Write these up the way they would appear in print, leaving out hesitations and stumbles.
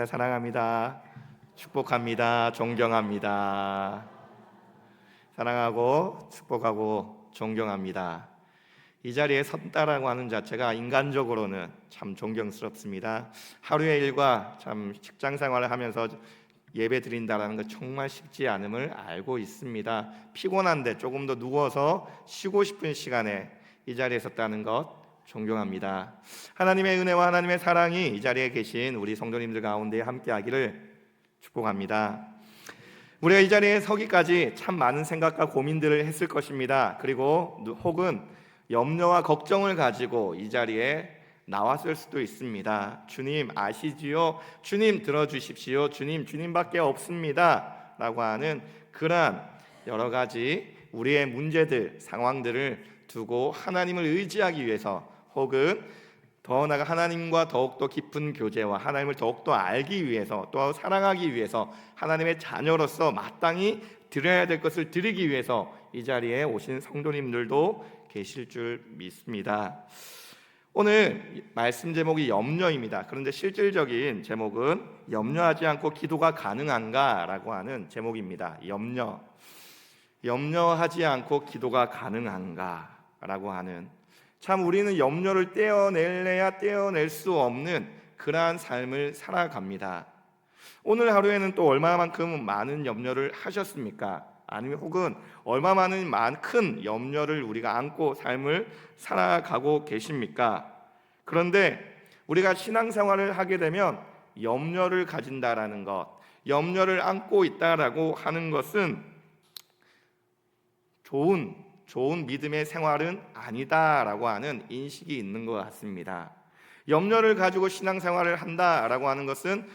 사랑합니다. 축복합니다. 존경합니다. 사랑하고 축복하고 존경합니다. 이 자리에 섰다라고 하는 자체가 인간적으로는 참 존경스럽습니다. 하루의 일과 참 직장 생활을 하면서 예배 드린다라는 것 정말 쉽지 않음을 알고 있습니다. 피곤한데 조금 더 누워서 쉬고 싶은 시간에 이 자리에 섰다는 것 존경합니다. 하나님의 은혜와 하나님의 사랑이 이 자리에 계신 우리 성도님들 가운데 함께하기를 축복합니다. 우리가 이 자리에 서기까지 참 많은 생각과 고민들을 했을 것입니다. 그리고 혹은 염려와 걱정을 가지고 이 자리에 나왔을 수도 있습니다. 주님 아시지요? 주님 들어주십시오. 주님밖에 없습니다 라고 하는 그러한 여러 가지 우리의 문제들, 상황들을 두고 하나님을 의지하기 위해서, 혹은 더 나아가 하나님과 더욱더 깊은 교제와 하나님을 더욱더 알기 위해서, 또 사랑하기 위해서, 하나님의 자녀로서 마땅히 드려야 될 것을 드리기 위해서 이 자리에 오신 성도님들도 계실 줄 믿습니다. 오늘 말씀 제목이 염려입니다. 그런데 실질적인 제목은 염려하지 않고 기도가 가능한가? 라고 하는 제목입니다. 염려하지 않고 기도가 가능한가? 라고 하는, 참 우리는 염려를 떼어낼래야 떼어낼 수 없는 그러한 삶을 살아갑니다. 오늘 하루에는 또 얼마만큼 많은 염려를 하셨습니까? 아니면 혹은 얼마만은 큰 염려를 우리가 안고 삶을 살아가고 계십니까? 그런데 우리가 신앙생활을 하게 되면 염려를 가진다라는 것, 염려를 안고 있다라고 하는 것은 좋은 믿음의 생활은 아니다라고 하는 인식이 있는 것 같습니다. 염려를 가지고 신앙생활을 한다라고 하는 것은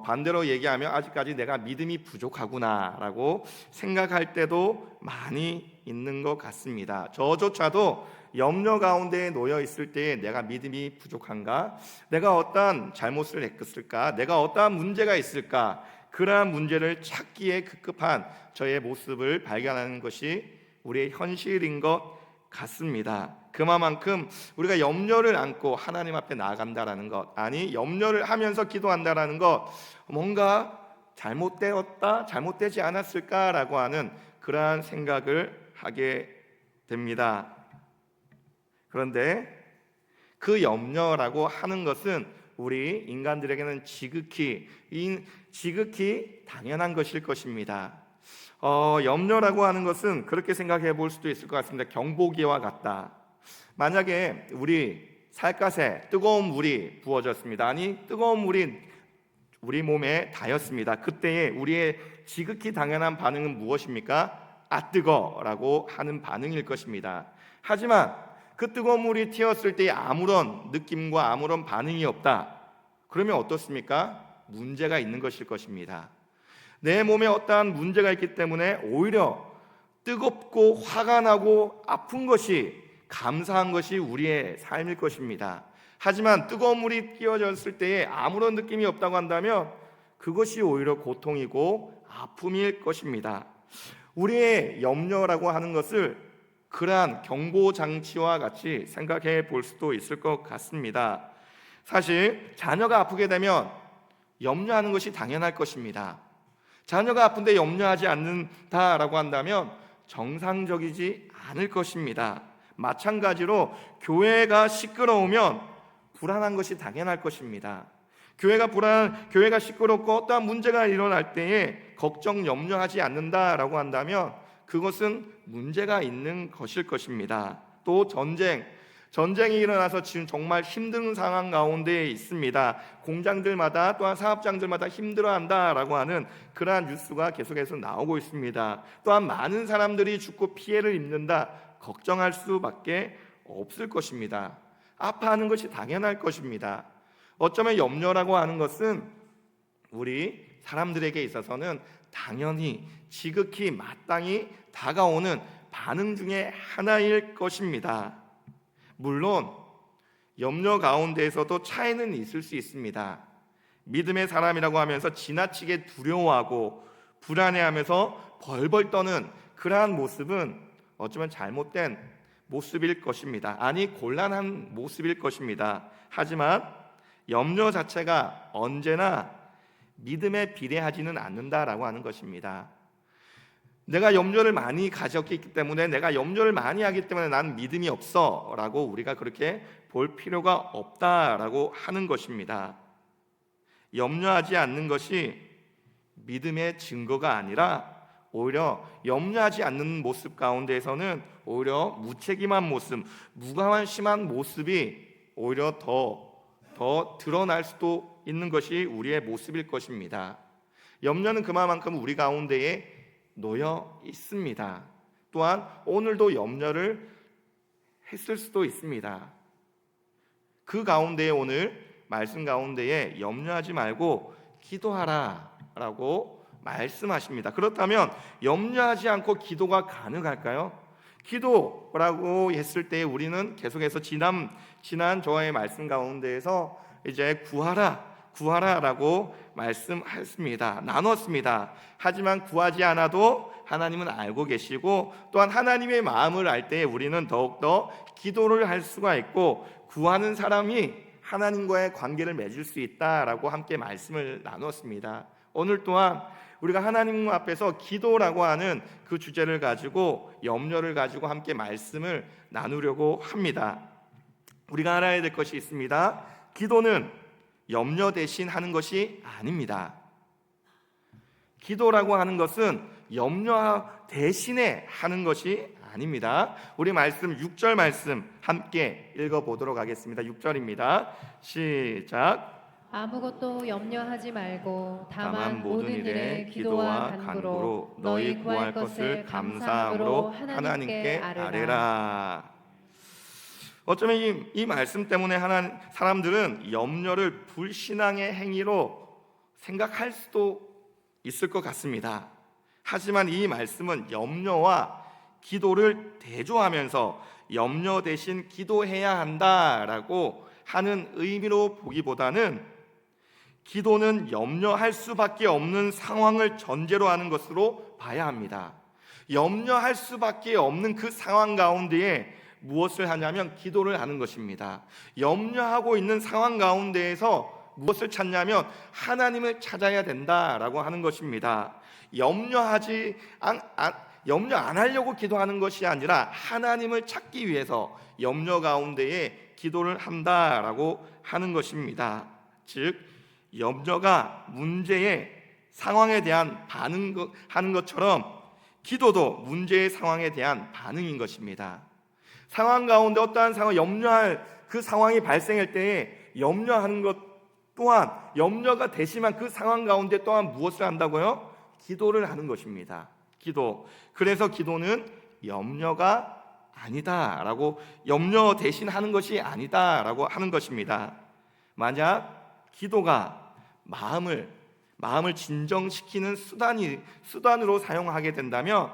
반대로 얘기하면 아직까지 내가 믿음이 부족하구나라고 생각할 때도 많이 있는 것 같습니다. 저조차도 염려 가운데 놓여 있을 때에 내가 믿음이 부족한가? 내가 어떠한 잘못을 했을까? 내가 어떠한 문제가 있을까? 그러한 문제를 찾기에 급급한 저의 모습을 발견하는 것이 우리의 현실인 것 같습니다. 그만큼 우리가 염려를 안고 하나님 앞에 나아간다라는 것, 아니 염려를 하면서 기도한다라는 것, 뭔가 잘못되었다, 잘못되지 않았을까라고 하는 그러한 생각을 하게 됩니다. 그런데 그 염려라고 하는 것은 우리 인간들에게는 지극히 당연한 것일 것입니다. 염려라고 하는 것은 그렇게 생각해 볼 수도 있을 것 같습니다. 경보기와 같다. 만약에 우리 살갗에 뜨거운 물이 부어졌습니다. 아니 뜨거운 물이 우리 몸에 닿였습니다. 그때에 우리의 지극히 당연한 반응은 무엇입니까? 아 뜨거라고 하는 반응일 것입니다. 하지만 그 뜨거운 물이 튀었을 때 아무런 느낌과 아무런 반응이 없다. 그러면 어떻습니까? 문제가 있는 것일 것입니다. 내 몸에 어떠한 문제가 있기 때문에 오히려 뜨겁고 화가 나고 아픈 것이, 감사한 것이 우리의 삶일 것입니다. 하지만 뜨거운 물이 끼워졌을 때에 아무런 느낌이 없다고 한다면 그것이 오히려 고통이고 아픔일 것입니다. 우리의 염려라고 하는 것을 그러한 경보장치와 같이 생각해 볼 수도 있을 것 같습니다. 사실 자녀가 아프게 되면 염려하는 것이 당연할 것입니다. 자녀가 아픈데 염려하지 않는다라고 한다면 정상적이지 않을 것입니다. 마찬가지로 교회가 시끄러우면 불안한 것이 당연할 것입니다. 교회가 시끄럽고 어떠한 문제가 일어날 때에 걱정, 염려하지 않는다라고 한다면 그것은 문제가 있는 것일 것입니다. 또 전쟁이 일어나서 지금 정말 힘든 상황 가운데 있습니다. 공장들마다 또한 사업장들마다 힘들어한다라고 하는 그러한 뉴스가 계속해서 나오고 있습니다. 또한 많은 사람들이 죽고 피해를 입는다, 걱정할 수밖에 없을 것입니다. 아파하는 것이 당연할 것입니다. 어쩌면 염려라고 하는 것은 우리 사람들에게 있어서는 당연히 지극히 마땅히 다가오는 반응 중에 하나일 것입니다. 물론 염려 가운데에서도 차이는 있을 수 있습니다. 믿음의 사람이라고 하면서 지나치게 두려워하고 불안해하면서 벌벌 떠는 그러한 모습은 어쩌면 잘못된 모습일 것입니다. 아니 곤란한 모습일 것입니다. 하지만 염려 자체가 언제나 믿음에 비례하지는 않는다라고 하는 것입니다. 내가 염려를 많이 가졌기 때문에, 내가 염려를 많이 하기 때문에 난 믿음이 없어 라고 우리가 그렇게 볼 필요가 없다라고 하는 것입니다. 염려하지 않는 것이 믿음의 증거가 아니라 오히려 염려하지 않는 모습 가운데에서는 오히려 무책임한 모습, 무관심한 모습이 오히려 더 드러날 수도 있는 것이 우리의 모습일 것입니다. 염려는 그만큼 우리 가운데에 놓여 있습니다. 또한 오늘도 염려를 했을 수도 있습니다. 그 가운데에 오늘 말씀 가운데에 염려하지 말고 기도하라 라고 말씀하십니다. 그렇다면 염려하지 않고 기도가 가능할까요? 기도라고 했을 때 우리는 계속해서 지난 저의 말씀 가운데에서 이제 구하라라고 말씀했습니다. 나눴습니다. 하지만 구하지 않아도 하나님은 알고 계시고, 또한 하나님의 마음을 알 때 우리는 더욱더 기도를 할 수가 있고, 구하는 사람이 하나님과의 관계를 맺을 수 있다라고 함께 말씀을 나눴습니다. 오늘 또한 우리가 하나님 앞에서 기도라고 하는 그 주제를 가지고, 염려를 가지고 함께 말씀을 나누려고 합니다. 우리가 알아야 될 것이 있습니다. 기도는 염려 대신 하는 것이 아닙니다. 기도라고 하는 것은 염려 대신에 하는 것이 아닙니다. 우리 말씀 6절 말씀 함께 읽어보도록 하겠습니다. 6절입니다. 시작. 아무것도 염려하지 말고 다만 모든 일에 기도와 간구로 너희 구할 것을 감사함으로 하나님께 아뢰라. 어쩌면 이 말씀 때문에 사람들은 염려를 불신앙의 행위로 생각할 수도 있을 것 같습니다. 하지만 이 말씀은 염려와 기도를 대조하면서 염려 대신 기도해야 한다라고 하는 의미로 보기보다는, 기도는 염려할 수밖에 없는 상황을 전제로 하는 것으로 봐야 합니다. 염려할 수밖에 없는 그 상황 가운데에 무엇을 하냐면 기도를 하는 것입니다. 염려하고 있는 상황 가운데에서 무엇을 찾냐면 하나님을 찾아야 된다라고 하는 것입니다. 염려 안 하려고 기도하는 것이 아니라 하나님을 찾기 위해서 염려 가운데에 기도를 한다라고 하는 것입니다. 즉 염려가 문제의 상황에 대한 반응하는 것처럼 기도도 문제의 상황에 대한 반응인 것입니다. 상황 가운데 어떠한 상황, 염려할 그 상황이 발생할 때에 염려하는 것 또한, 염려가 되시만 그 상황 가운데 또한 무엇을 한다고요? 기도를 하는 것입니다. 기도. 그래서 기도는 염려가 아니다라고, 염려 대신 하는 것이 아니다라고 하는 것입니다. 만약 기도가 마음을 진정시키는 수단으로 사용하게 된다면,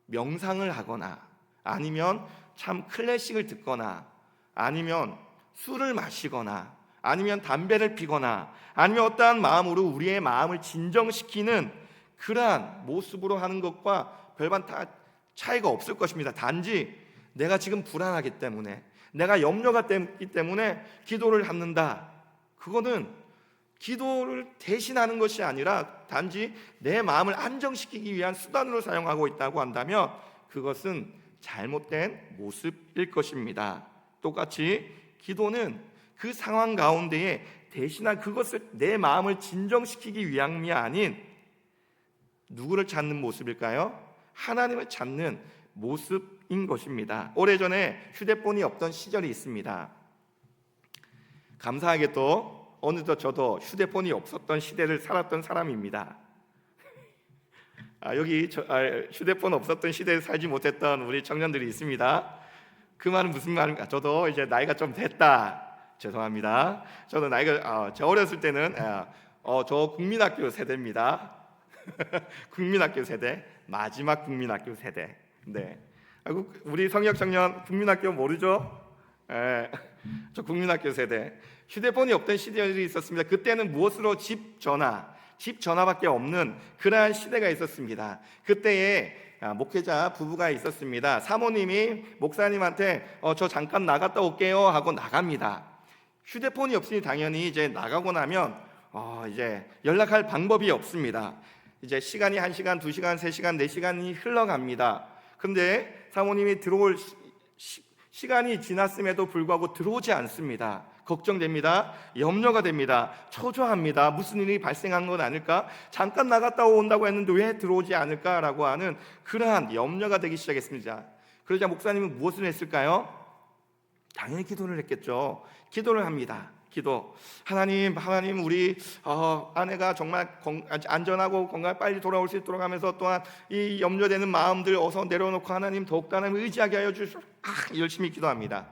명상을 하거나 아니면 참 클래식을 듣거나 아니면 술을 마시거나 아니면 담배를 피거나 아니면 어떠한 마음으로 우리의 마음을 진정시키는 그러한 모습으로 하는 것과 별반 다 차이가 없을 것입니다. 단지 내가 지금 불안하기 때문에, 내가 염려가 있기 때문에 기도를 한다. 그거는 기도를 대신하는 것이 아니라 단지 내 마음을 안정시키기 위한 수단으로 사용하고 있다고 한다면 그것은 잘못된 모습일 것입니다. 똑같이 기도는 그 상황 가운데에 대신한 그것을, 내 마음을 진정시키기 위함이 아닌 누구를 찾는 모습일까요? 하나님을 찾는 모습인 것입니다. 오래전에 휴대폰이 없던 시절이 있습니다. 감사하게도 어느덧 저도 휴대폰이 없었던 시대를 살았던 사람입니다. 여기 휴대폰 없었던 시대에 살지 못했던 우리 청년들이 있습니다. 그 말은 무슨 말입니까? 저도 이제 나이가 좀 됐다. 죄송합니다. 저도 나이가 저 어렸을 때는 저 국민학교 세대입니다. 국민학교 세대, 마지막 국민학교 세대. 네. 우리 성역 청년 국민학교 모르죠? 저 국민학교 세대. 휴대폰이 없던 시절이 있었습니다. 그때는 무엇으로 집 전화밖에 없는 그러한 시대가 있었습니다. 그때에 목회자 부부가 있었습니다. 사모님이 목사님한테 저 잠깐 나갔다 올게요 하고 나갑니다. 휴대폰이 없으니 당연히 이제 나가고 나면 이제 연락할 방법이 없습니다. 이제 시간이 1시간, 2시간, 3시간, 4시간이 흘러갑니다. 그런데 사모님이 들어올 시간이 지났음에도 불구하고 들어오지 않습니다. 걱정됩니다. 염려가 됩니다. 초조합니다. 무슨 일이 발생한 건 아닐까? 잠깐 나갔다 온다고 했는데 왜 들어오지 않을까라고 하는 그러한 염려가 되기 시작했습니다. 그러자 목사님은 무엇을 했을까요? 당연히 기도를 했겠죠. 기도를 합니다. 기도. 하나님 우리 아내가 정말 안전하고 건강 빨리 돌아올 수 있도록 하면서 또한 이 염려되는 마음들 어서 내려놓고 하나님 더욱더 하나님 의지하게 하여 주시오. 열심히 기도합니다.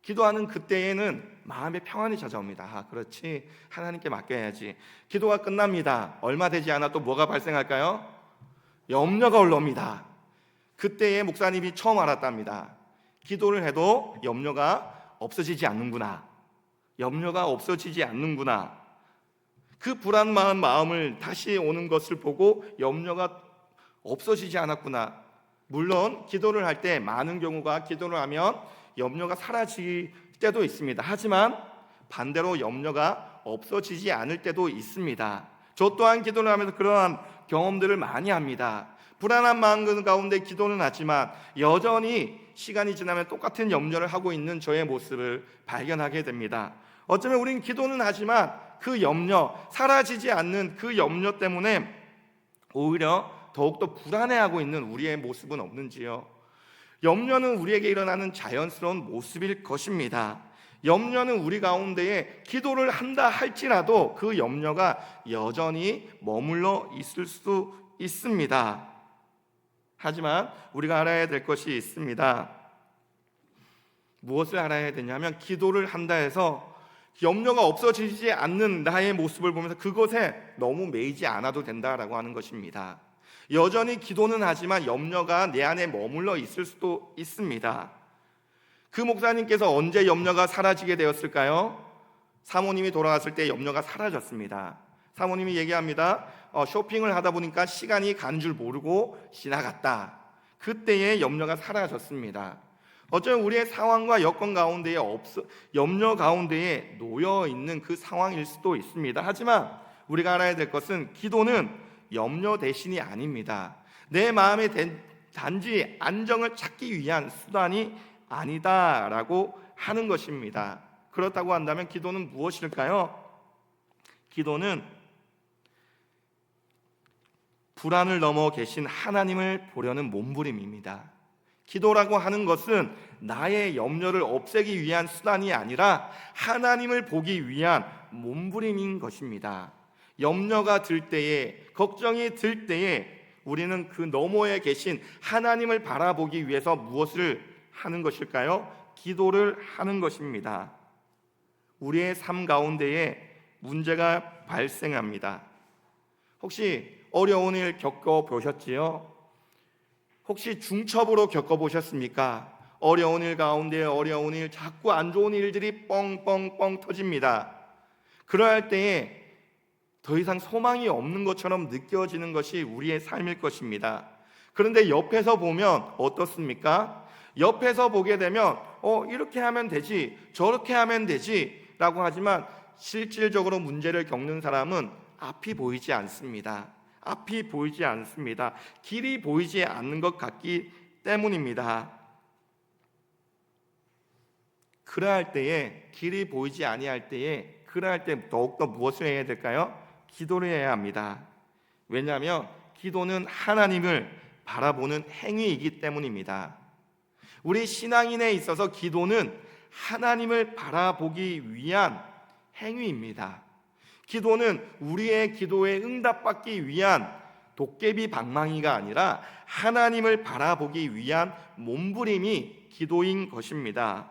기도하는 그때에는 마음의 평안이 찾아옵니다. 그렇지, 하나님께 맡겨야지. 기도가 끝납니다. 얼마 되지 않아 또 뭐가 발생할까요? 염려가 올라옵니다. 그때에 목사님이 처음 알았답니다. 기도를 해도 염려가 없어지지 않는구나. 염려가 없어지지 않는구나. 그 불안한 마음을 다시 오는 것을 보고 염려가 없어지지 않았구나. 물론 기도를 할 때 많은 경우가 기도를 하면 염려가 사라질 때도 있습니다. 하지만 반대로 염려가 없어지지 않을 때도 있습니다. 저 또한 기도를 하면서 그러한 경험들을 많이 합니다. 불안한 마음 가운데 기도는 하지만 여전히 시간이 지나면 똑같은 염려를 하고 있는 저의 모습을 발견하게 됩니다. 어쩌면 우리는 기도는 하지만 그 염려, 사라지지 않는 그 염려 때문에 오히려 더욱더 불안해하고 있는 우리의 모습은 없는지요? 염려는 우리에게 일어나는 자연스러운 모습일 것입니다. 염려는 우리 가운데에 기도를 한다 할지라도 그 염려가 여전히 머물러 있을 수 있습니다. 하지만 우리가 알아야 될 것이 있습니다. 무엇을 알아야 되냐면 기도를 한다 해서 염려가 없어지지 않는 나의 모습을 보면서 그것에 너무 매이지 않아도 된다라고 하는 것입니다. 여전히 기도는 하지만 염려가 내 안에 머물러 있을 수도 있습니다. 그 목사님께서 언제 염려가 사라지게 되었을까요? 사모님이 돌아갔을 때 염려가 사라졌습니다. 사모님이 얘기합니다. 쇼핑을 하다 보니까 시간이 간 줄 모르고 지나갔다. 그때의 염려가 사라졌습니다. 어쩌면 우리의 상황과 여건 가운데에 염려 가운데에 놓여 있는 그 상황일 수도 있습니다. 하지만 우리가 알아야 될 것은 기도는 염려 대신이 아닙니다. 내 마음에 단지 안정을 찾기 위한 수단이 아니다라고 하는 것입니다. 그렇다고 한다면 기도는 무엇일까요? 기도는 불안을 넘어 계신 하나님을 보려는 몸부림입니다. 기도라고 하는 것은 나의 염려를 없애기 위한 수단이 아니라 하나님을 보기 위한 몸부림인 것입니다. 염려가 들 때에, 걱정이 들 때에 우리는 그 너머에 계신 하나님을 바라보기 위해서 무엇을 하는 것일까요? 기도를 하는 것입니다. 우리의 삶 가운데에 문제가 발생합니다. 혹시 어려운 일 겪어보셨지요? 혹시 중첩으로 겪어보셨습니까? 어려운 일 가운데 어려운 일, 자꾸 안 좋은 일들이 뻥뻥뻥 터집니다. 그러할 때에 더 이상 소망이 없는 것처럼 느껴지는 것이 우리의 삶일 것입니다. 그런데 옆에서 보면 어떻습니까? 옆에서 보게 되면 이렇게 하면 되지, 저렇게 하면 되지 라고 하지만 실질적으로 문제를 겪는 사람은 앞이 보이지 않습니다. 앞이 보이지 않습니다. 길이 보이지 않는 것 같기 때문입니다. 그러할 때에, 길이 보이지 아니할 때에, 그러할 때 더욱더 무엇을 해야 될까요? 기도를 해야 합니다. 왜냐하면 기도는 하나님을 바라보는 행위이기 때문입니다. 우리 신앙인에 있어서 기도는 하나님을 바라보기 위한 행위입니다. 기도는 우리의 기도에 응답받기 위한 도깨비 방망이가 아니라 하나님을 바라보기 위한 몸부림이 기도인 것입니다.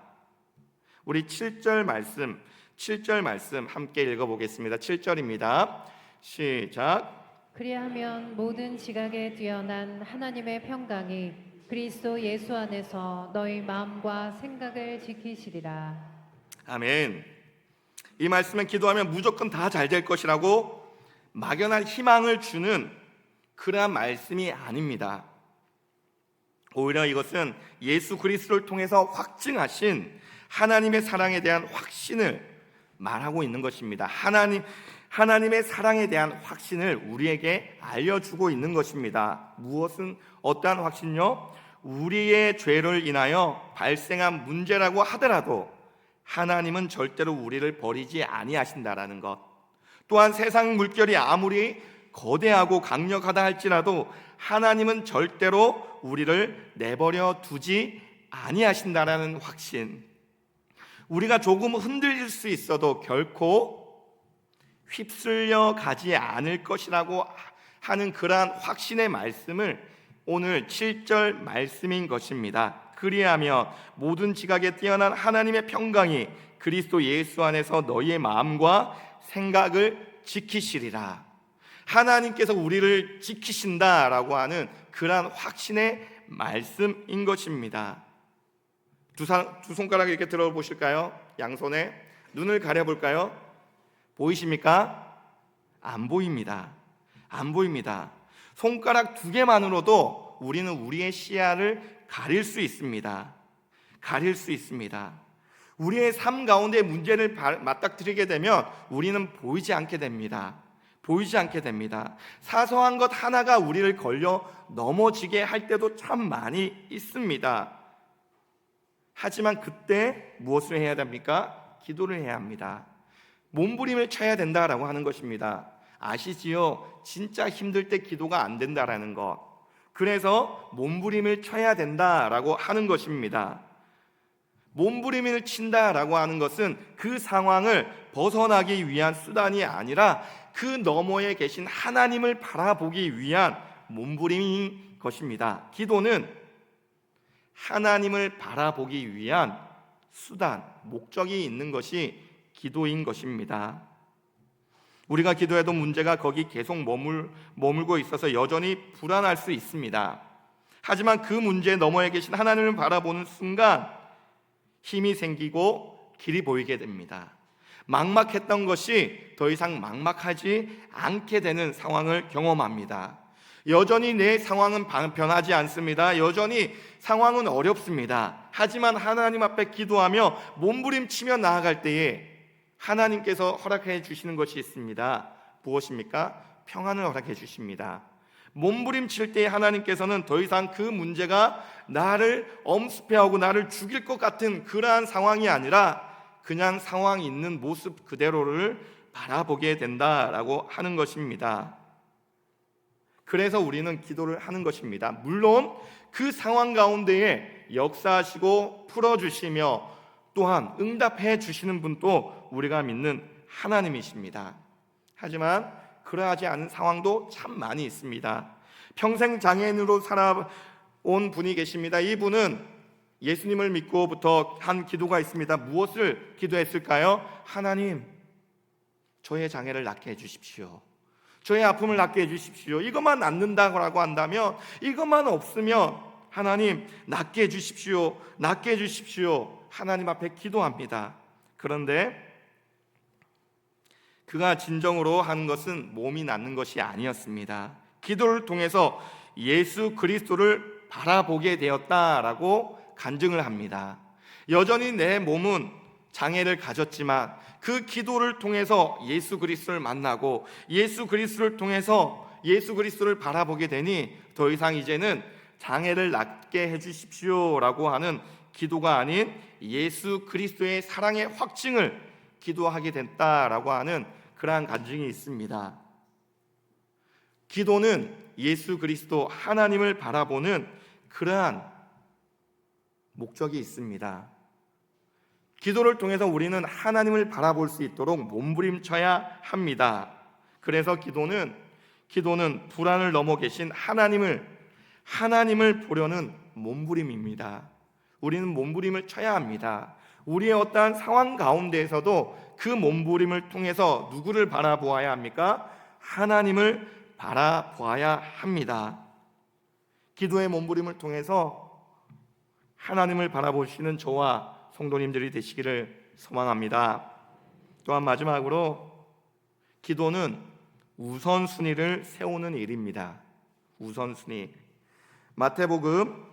우리 7절 말씀 함께 읽어보겠습니다. 7절입니다. 시작. 그리하면 모든 지각에 뛰어난 하나님의 평강이 그리스도 예수 안에서 너희 마음과 생각을 지키시리라. 아멘. 이 말씀은 기도하면 무조건 다 잘 될 것이라고 막연한 희망을 주는 그러한 말씀이 아닙니다. 오히려 이것은 예수 그리스도를 통해서 확증하신 하나님의 사랑에 대한 확신을 말하고 있는 것입니다. 하나님의 사랑에 대한 확신을 우리에게 알려주고 있는 것입니다. 무엇은 어떠한 확신요? 우리의 죄를 인하여 발생한 문제라고 하더라도 하나님은 절대로 우리를 버리지 아니하신다라는 것. 또한 세상 물결이 아무리 거대하고 강력하다 할지라도 하나님은 절대로 우리를 내버려 두지 아니하신다라는 확신. 우리가 조금 흔들릴 수 있어도 결코 휩쓸려 가지 않을 것이라고 하는 그러한 확신의 말씀을 오늘 7절 말씀인 것입니다. 그리하며 모든 지각에 뛰어난 하나님의 평강이 그리스도 예수 안에서 너희의 마음과 생각을 지키시리라. 하나님께서 우리를 지키신다라고 하는 그러한 확신의 말씀인 것입니다. 두 손가락 이렇게 들어보실까요? 양손에 눈을 가려볼까요? 보이십니까? 안 보입니다. 안 보입니다. 손가락 2개만으로도 우리는 우리의 시야를 가릴 수 있습니다. 가릴 수 있습니다. 우리의 삶 가운데 문제를 맞닥뜨리게 되면 우리는 보이지 않게 됩니다. 보이지 않게 됩니다. 사소한 것 하나가 우리를 걸려 넘어지게 할 때도 참 많이 있습니다. 하지만 그때 무엇을 해야 됩니까? 기도를 해야 합니다. 몸부림을 쳐야 된다라고 하는 것입니다. 아시지요? 진짜 힘들 때 기도가 안 된다라는 것. 그래서 몸부림을 쳐야 된다라고 하는 것입니다. 몸부림을 친다라고 하는 것은 그 상황을 벗어나기 위한 수단이 아니라 그 너머에 계신 하나님을 바라보기 위한 몸부림인 것입니다. 기도는 하나님을 바라보기 위한 수단, 목적이 있는 것이 기도인 것입니다. 우리가 기도해도 문제가 거기 계속 머물고 있어서 여전히 불안할 수 있습니다. 하지만 그 문제 너머에 계신 하나님을 바라보는 순간 힘이 생기고 길이 보이게 됩니다. 막막했던 것이 더 이상 막막하지 않게 되는 상황을 경험합니다. 여전히 내 상황은 변하지 않습니다. 여전히 상황은 어렵습니다. 하지만 하나님 앞에 기도하며 몸부림치며 나아갈 때에 하나님께서 허락해 주시는 것이 있습니다. 무엇입니까? 평안을 허락해 주십니다. 몸부림칠 때 하나님께서는 더 이상 그 문제가 나를 엄습해하고 나를 죽일 것 같은 그러한 상황이 아니라 그냥 상황이 있는 모습 그대로를 바라보게 된다라고 하는 것입니다. 그래서 우리는 기도를 하는 것입니다. 물론 그 상황 가운데에 역사하시고 풀어주시며 또한 응답해 주시는 분도 우리가 믿는 하나님이십니다. 하지만 그러하지 않은 상황도 참 많이 있습니다. 평생 장애인으로 살아온 분이 계십니다. 이분은 예수님을 믿고부터 한 기도가 있습니다. 무엇을 기도했을까요? 하나님, 저의 장애를 낫게 해주십시오. 저의 아픔을 낫게 해주십시오. 이것만 낫는다고 한다면, 이것만 없으면 하나님 낫게 해주십시오. 낫게 해주십시오. 하나님 앞에 기도합니다. 그런데 그가 진정으로 하는 것은 몸이 낫는 것이 아니었습니다. 기도를 통해서 예수 그리스도를 바라보게 되었다라고 간증을 합니다. 여전히 내 몸은 장애를 가졌지만 그 기도를 통해서 예수 그리스도를 만나고 예수 그리스도를 통해서 예수 그리스도를 바라보게 되니 더 이상 이제는 장애를 낫게 해주십시오라고 하는 기도가 아닌 예수 그리스도의 사랑의 확증을 기도하게 됐다라고 하는 그러한 간증이 있습니다. 기도는 예수 그리스도 하나님을 바라보는 그러한 목적이 있습니다. 기도를 통해서 우리는 하나님을 바라볼 수 있도록 몸부림쳐야 합니다. 그래서 기도는 불안을 넘어 계신 하나님을 보려는 몸부림입니다. 우리는 몸부림을 쳐야 합니다. 우리의 어떠한 상황 가운데에서도 그 몸부림을 통해서 누구를 바라보아야 합니까? 하나님을 바라보아야 합니다. 기도의 몸부림을 통해서 하나님을 바라보시는 저와 성도님들이 되시기를 소망합니다. 또한 마지막으로 기도는 우선순위를 세우는 일입니다. 우선순위. 마태복음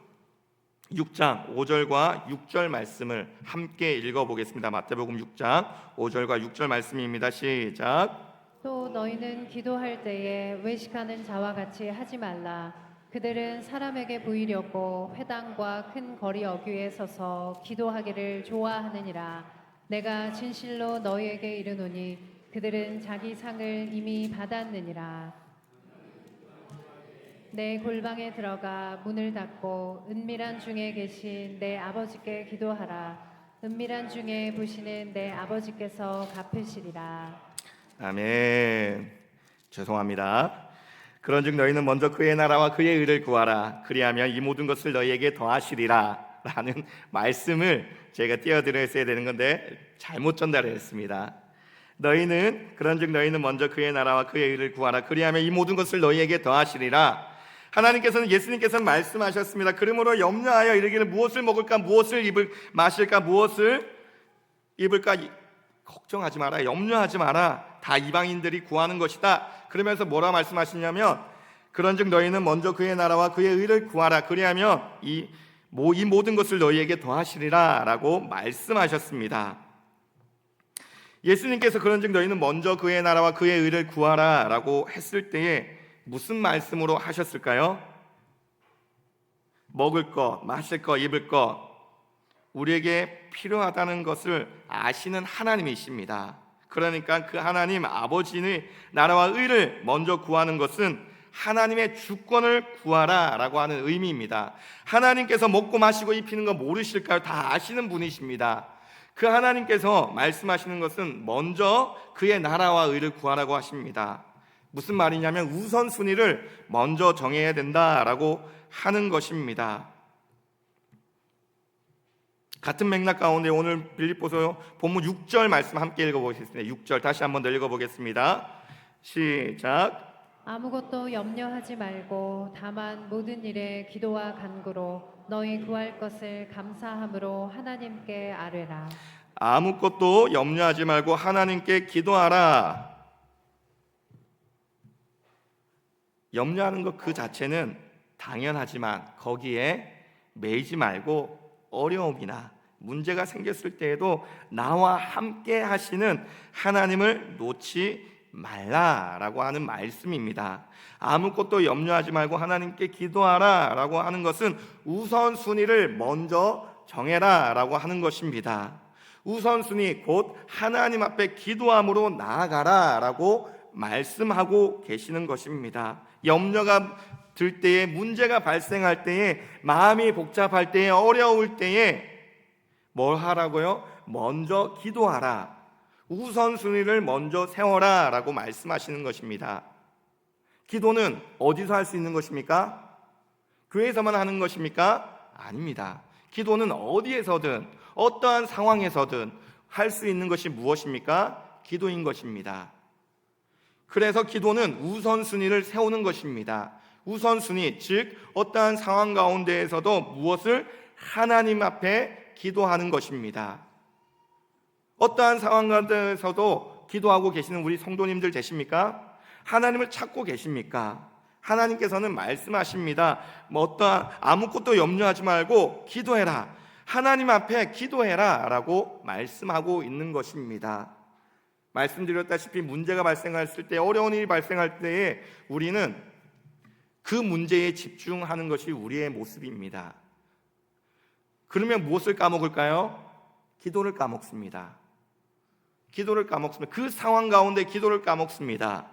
6장 5절과 6절 말씀을 함께 읽어보겠습니다. 마태복음 6장 5절과 6절 말씀입니다. 시작. 또 너희는 기도할 때에 외식하는 자와 같이 하지 말라. 그들은 사람에게 보이려고 회당과 큰 거리 어귀에 서서 기도하기를 좋아하느니라. 내가 진실로 너희에게 이르노니 그들은 자기 상을 이미 받았느니라. 내 골방에 들어가 문을 닫고 은밀한 중에 계신 내 아버지께 기도하라. 은밀한 중에 보시는 내 아버지께서 갚으시리라. 아멘. 죄송합니다. 그런즉 너희는 먼저 그의 나라와 그의 의를 구하라. 그리하면 이 모든 것을 너희에게 더하시리라 라는 말씀을 제가 띄워드렸어야 되는 건데 잘못 전달했습니다. 그런즉 너희는 먼저 그의 나라와 그의 의를 구하라. 그리하면 이 모든 것을 너희에게 더하시리라. 예수님께서는 말씀하셨습니다. 그러므로 염려하여 이르기를 무엇을 먹을까, 무엇을 마실까, 무엇을 입을까 걱정하지 마라, 염려하지 마라. 다 이방인들이 구하는 것이다. 그러면서 뭐라 말씀하시냐면 그런즉 너희는 먼저 그의 나라와 그의 의를 구하라. 그리하면 이 모든 것을 너희에게 더하시리라 라고 말씀하셨습니다. 예수님께서 그런즉 너희는 먼저 그의 나라와 그의 의를 구하라 라고 했을 때에 무슨 말씀으로 하셨을까요? 먹을 것, 마실 것, 입을 것, 우리에게 필요하다는 것을 아시는 하나님이십니다. 그러니까 그 하나님 아버지의 나라와 의를 먼저 구하는 것은 하나님의 주권을 구하라 라고 하는 의미입니다. 하나님께서 먹고 마시고 입히는 거 모르실까요? 다 아시는 분이십니다. 그 하나님께서 말씀하시는 것은 먼저 그의 나라와 의를 구하라고 하십니다. 무슨 말이냐면 우선순위를 먼저 정해야 된다라고 하는 것입니다. 같은 맥락 가운데 오늘 빌립보서 본문 6절 말씀 함께 읽어보겠습니다. 6절 다시 한번 더 읽어보겠습니다. 시작. 아무것도 염려하지 말고 다만 모든 일에 기도와 간구로 너희 구할 것을 감사함으로 하나님께 아뢰라. 아무것도 염려하지 말고 하나님께 기도하라. 염려하는 것 그 자체는 당연하지만 거기에 매이지 말고 어려움이나 문제가 생겼을 때에도 나와 함께 하시는 하나님을 놓지 말라라고 하는 말씀입니다. 아무것도 염려하지 말고 하나님께 기도하라라고 하는 것은 우선순위를 먼저 정해라라고 하는 것입니다. 우선순위 곧 하나님 앞에 기도함으로 나아가라라고 말씀하고 계시는 것입니다. 염려가 들 때에, 문제가 발생할 때에, 마음이 복잡할 때에, 어려울 때에 뭘 하라고요? 먼저 기도하라. 우선순위를 먼저 세워라 라고 말씀하시는 것입니다. 기도는 어디서 할 수 있는 것입니까? 교회에서만 하는 것입니까? 아닙니다. 기도는 어디에서든 어떠한 상황에서든 할 수 있는 것이 무엇입니까? 기도인 것입니다. 그래서 기도는 우선순위를 세우는 것입니다. 우선순위, 즉 어떠한 상황 가운데에서도 무엇을 하나님 앞에 기도하는 것입니다. 어떠한 상황 가운데에서도 기도하고 계시는 우리 성도님들 되십니까? 하나님을 찾고 계십니까? 하나님께서는 말씀하십니다. 아무것도 염려하지 말고 기도해라. 하나님 앞에 기도해라 라고 말씀하고 있는 것입니다. 말씀드렸다시피 문제가 발생했을 때, 어려운 일이 발생할 때에 우리는 그 문제에 집중하는 것이 우리의 모습입니다. 그러면 무엇을 까먹을까요? 기도를 까먹습니다. 기도를 까먹습니다. 그 상황 가운데 기도를 까먹습니다.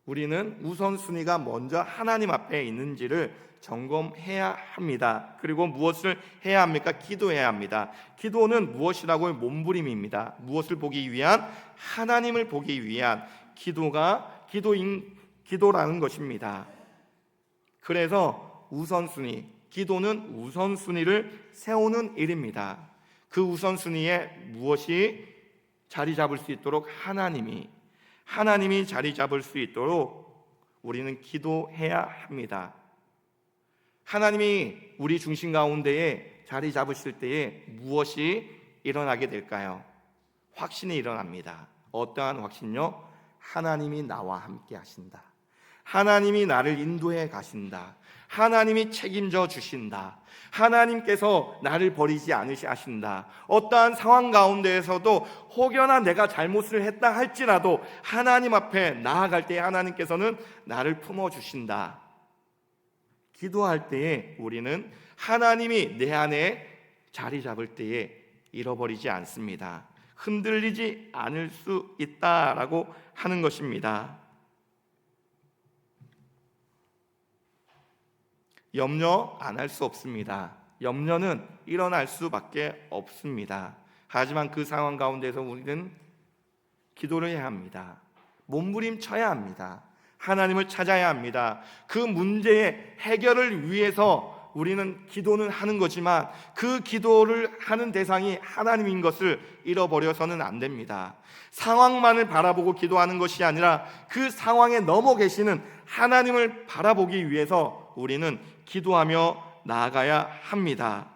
우리는 우선순위가 먼저 하나님 앞에 있는지를 점검해야 합니다. 그리고 무엇을 해야 합니까? 기도해야 합니다. 기도는 무엇이라고요? 몸부림입니다. 무엇을 보기 위한? 하나님을 보기 위한 기도라는 것입니다. 그래서 기도는 우선순위를 세우는 일입니다. 그 우선순위에 무엇이 자리 잡을 수 있도록 하나님이 자리 잡을 수 있도록 우리는 기도해야 합니다. 하나님이 우리 중심 가운데에 자리 잡으실 때에 무엇이 일어나게 될까요? 확신이 일어납니다. 어떠한 확신요? 하나님이 나와 함께 하신다. 하나님이 나를 인도해 가신다. 하나님이 책임져 주신다. 하나님께서 나를 버리지 않으신다. 어떠한 상황 가운데에서도 혹여나 내가 잘못을 했다 할지라도 하나님 앞에 나아갈 때 하나님께서는 나를 품어주신다. 기도할 때에 우리는 하나님이 내 안에 자리 잡을 때에 잃어버리지 않습니다. 흔들리지 않을 수 있다라고 하는 것입니다. 염려 안 할 수 없습니다. 염려는 일어날 수밖에 없습니다. 하지만 그 상황 가운데서 우리는 기도를 해야 합니다. 몸부림쳐야 합니다. 하나님을 찾아야 합니다. 그 문제의 해결을 위해서 우리는 기도는 하는 거지만 그 기도를 하는 대상이 하나님인 것을 잃어버려서는 안 됩니다. 상황만을 바라보고 기도하는 것이 아니라 그 상황에 넘어 계시는 하나님을 바라보기 위해서 우리는 기도하며 나아가야 합니다.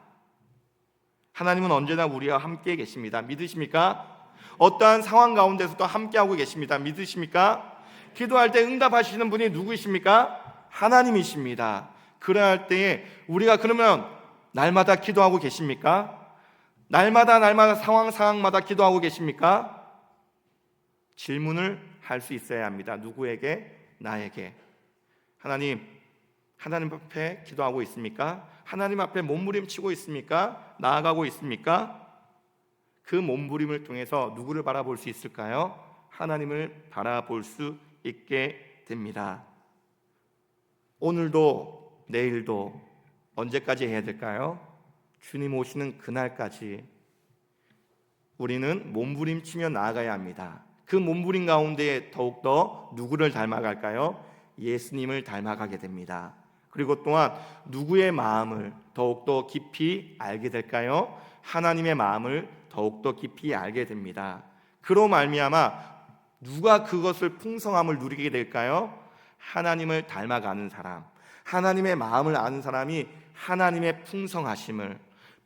하나님은 언제나 우리와 함께 계십니다. 믿으십니까? 어떠한 상황 가운데서도 함께하고 계십니다. 믿으십니까? 기도할 때 응답하시는 분이 누구이십니까? 하나님이십니다. 그러할 때에 우리가 그러면 날마다 기도하고 계십니까? 날마다 상황마다 기도하고 계십니까? 질문을 할 수 있어야 합니다. 누구에게? 나에게. 하나님 앞에 기도하고 있습니까? 하나님 앞에 몸부림치고 있습니까? 나아가고 있습니까? 그 몸부림을 통해서 누구를 바라볼 수 있을까요? 하나님을 바라볼 수 있게 됩니다. 오늘도 내일도 언제까지 해야 될까요? 주님 오시는 그날까지 우리는 몸부림치며 나아가야 합니다. 그 몸부림 가운데 더욱더 누구를 닮아갈까요? 예수님을 닮아가게 됩니다. 그리고 또한 누구의 마음을 더욱더 깊이 알게 될까요? 하나님의 마음을 더욱더 깊이 알게 됩니다. 그로 말미암아 누가 그것을 풍성함을 누리게 될까요? 하나님을 닮아가는 사람, 하나님의 마음을 아는 사람이 하나님의 풍성하심을,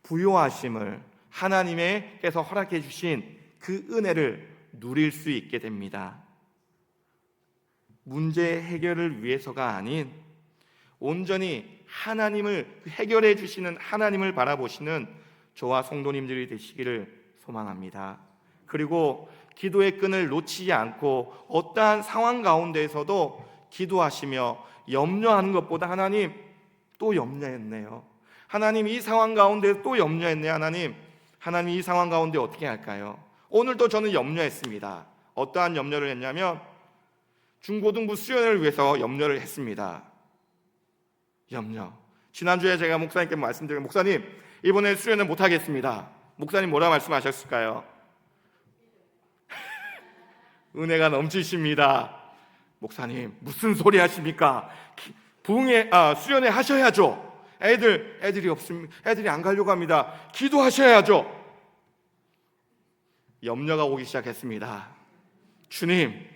부요하심을 하나님께서 허락해 주신 그 은혜를 누릴 수 있게 됩니다. 문제 해결을 위해서가 아닌 온전히 하나님을 해결해 주시는 하나님을 바라보시는 저와 성도님들이 되시기를 소망합니다. 그리고 기도의 끈을 놓치지 않고 어떠한 상황 가운데에서도 기도하시며 염려하는 것보다 하나님 또 염려했네요. 하나님 이 상황 가운데 또 염려했네요. 하나님 이 상황 가운데 어떻게 할까요? 오늘도 저는 염려했습니다. 어떠한 염려를 했냐면 중고등부 수련회를 위해서 염려를 했습니다. 염려. 지난주에 제가 목사님께 말씀드린 목사님 이번에 수련회 못하겠습니다. 목사님 뭐라 말씀하셨을까요? 은혜가 넘치십니다. 목사님 무슨 소리 하십니까? 수련회 하셔야죠. 애들이 없습니다. 애들이 안 가려고 합니다. 기도하셔야죠. 염려가 오기 시작했습니다. 주님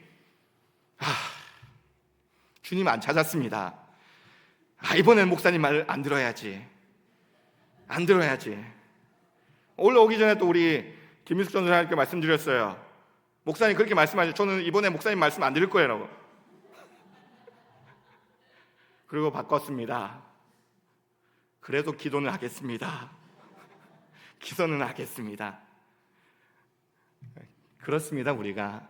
안 찾았습니다. 이번엔 목사님 말 안 들어야지. 원래 오기 전에 또 우리 김민숙 전도사님께 말씀드렸어요. 목사님 그렇게 말씀하시죠. 저는 이번에 목사님 말씀 안 드릴 거예요. 그리고 바꿨습니다. 그래도 기도는 하겠습니다. 기도는 하겠습니다. 그렇습니다. 우리가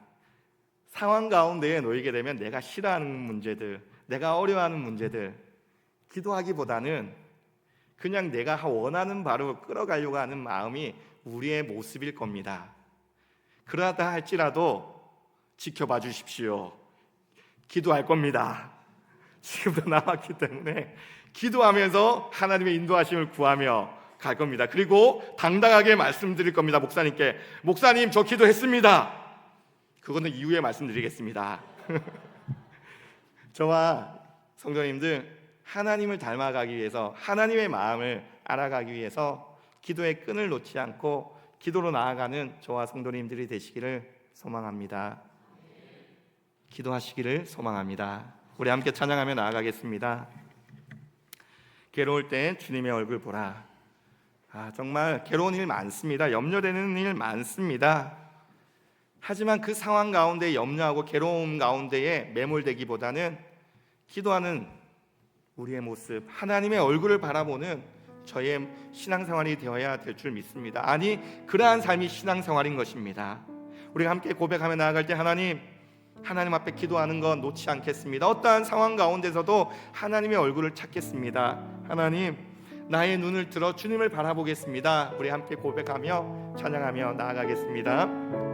상황 가운데에 놓이게 되면 내가 싫어하는 문제들, 내가 어려워하는 문제들 기도하기보다는 그냥 내가 원하는 바로 끌어가려고 하는 마음이 우리의 모습일 겁니다. 그러다 할지라도 지켜봐 주십시오. 기도할 겁니다. 지금도 남았기 때문에 기도하면서 하나님의 인도하심을 구하며 갈 겁니다. 그리고 당당하게 말씀드릴 겁니다. 목사님께 목사님 저 기도했습니다. 그거는 이후에 말씀드리겠습니다. 저와 성도님들 하나님을 닮아가기 위해서 하나님의 마음을 알아가기 위해서 기도의 끈을 놓지 않고 기도로 나아가는 저와 성도님들이 되시기를 소망합니다. 기도하시기를 소망합니다. 우리 함께 찬양하며 나아가겠습니다. 괴로울 때 주님의 얼굴 보라. 정말 괴로운 일 많습니다. 염려되는 일 많습니다. 하지만 그 상황 가운데 염려하고 괴로움 가운데에 매몰되기보다는 기도하는 우리의 모습, 하나님의 얼굴을 바라보는 저의 신앙생활이 되어야 될 줄 믿습니다. 아니, 그러한 삶이 신앙생활인 것입니다. 우리가 함께 고백하며 나아갈 때 하나님 앞에 기도하는 건 놓지 않겠습니다. 어떠한 상황 가운데서도 하나님의 얼굴을 찾겠습니다. 하나님, 나의 눈을 들어 주님을 바라보겠습니다. 우리 함께 고백하며 찬양하며 나아가겠습니다.